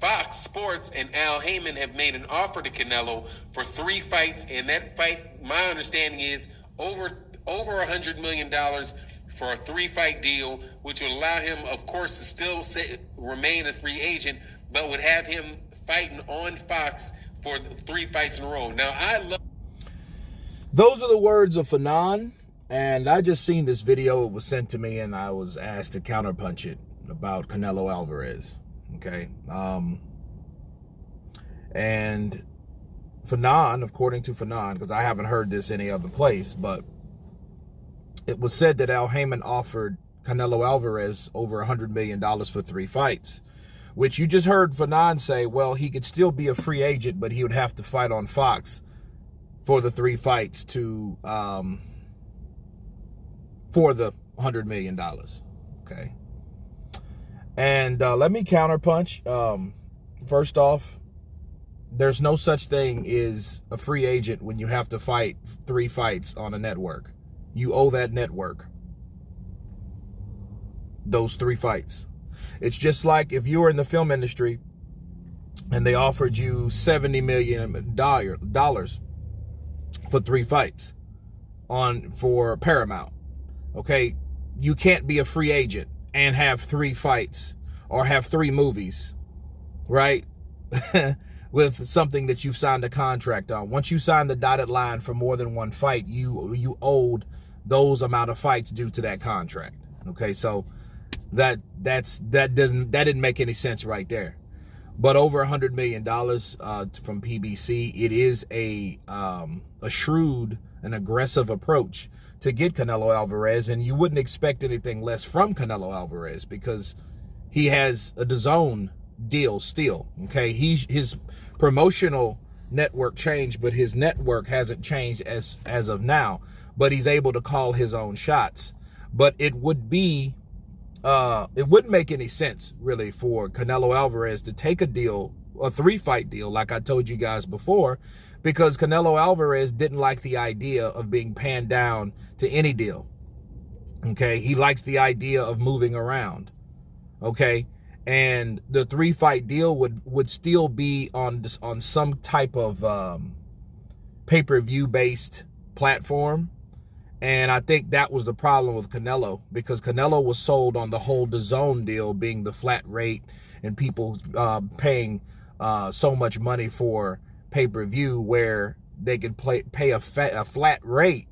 Fox Sports and Al Haymon have made an offer to Canelo for 3 fights, and that fight, my understanding is over $100 million for a 3-fight deal, which would allow him, of course, to still remain a free agent, but would have him fighting on Fox for 3 fights in a row. Now, those are the words of Fanon, and I just seen this video. It was sent to me, and I was asked to counterpunch it about Canelo Alvarez. Okay, and Fanon, according to Fanon, because I haven't heard this any other place, but it was said that Al Haymon offered Canelo Alvarez over $100 million for 3 fights, which you just heard Fanon say, well, he could still be a free agent, but he would have to fight on Fox for the 3 fights to for the $100 million. Okay. And let me counterpunch. First off, there's no such thing as a free agent when you have to fight 3 fights on a network. You owe that network those 3 fights. It's just like if you were in the film industry and they offered you $70 million for 3 fights for Paramount. Okay, you can't be a free agent and have 3 fights or have 3 movies, right? With something that you've signed a contract on. Once you sign the dotted line for more than 1 fight, you owed those amount of fights due to that contract. Okay, so that didn't make any sense right there. But over $100 million from PBC, it is a shrewd and aggressive approach to get Canelo Alvarez, and you wouldn't expect anything less from Canelo Alvarez because he has a DAZN deal still. Okay, his promotional network changed, but his network hasn't changed as of now. But he's able to call his own shots. But it wouldn't make any sense really for Canelo Alvarez to take a 3-fight deal, like I told you guys before, because Canelo Alvarez didn't like the idea of being panned down to any deal. Okay, he likes the idea of moving around. Okay, and the 3-fight deal would still be on some type of pay-per-view based platform. And I think that was the problem with Canelo, because Canelo was sold on the whole DAZN deal being the flat rate and people paying so much money for pay-per-view where they could pay a flat rate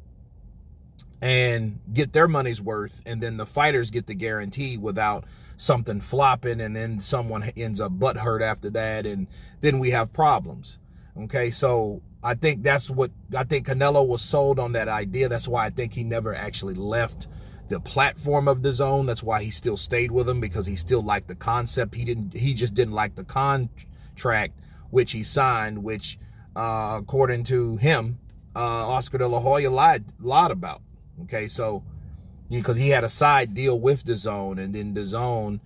and get their money's worth, and then the fighters get the guarantee without something flopping, and then someone ends up butthurt after that, and then we have problems. Okay, so I think Canelo was sold on that idea. That's why I think he never actually left the platform of DAZN. That's why he still stayed with them, because he still liked the concept. He just didn't like the contract which he signed, which according to him, Oscar De La Hoya lied about. Okay, so because he had a side deal with DAZN, and then DAZN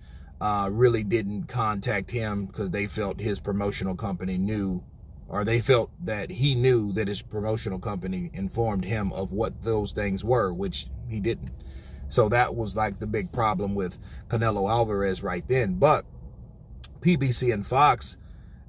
really didn't contact him because they felt his promotional company knew, or they felt that he knew that his promotional company informed him of what those things were, which he didn't. So that was like the big problem with Canelo Alvarez right then. But PBC and Fox,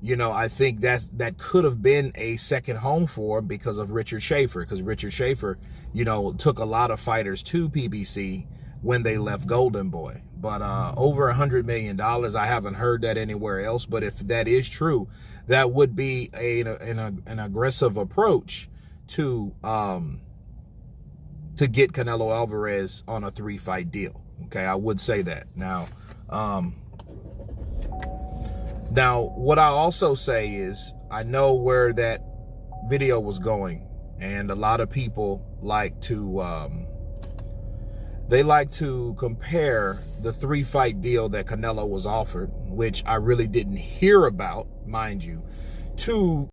you know, I think that could have been a second home for him because of Richard Schaefer, because Richard Schaefer, you know, took a lot of fighters to PBC when they left Golden Boy. But over $100 million, I haven't heard that anywhere else. But if that is true, that would be an aggressive approach to get Canelo Alvarez on a 3-fight deal. Okay, I would say that. Now, what I also say is, I know where that video was going, and a lot of people like to compare the 3-fight deal that Canelo was offered, which I really didn't hear about, mind you, to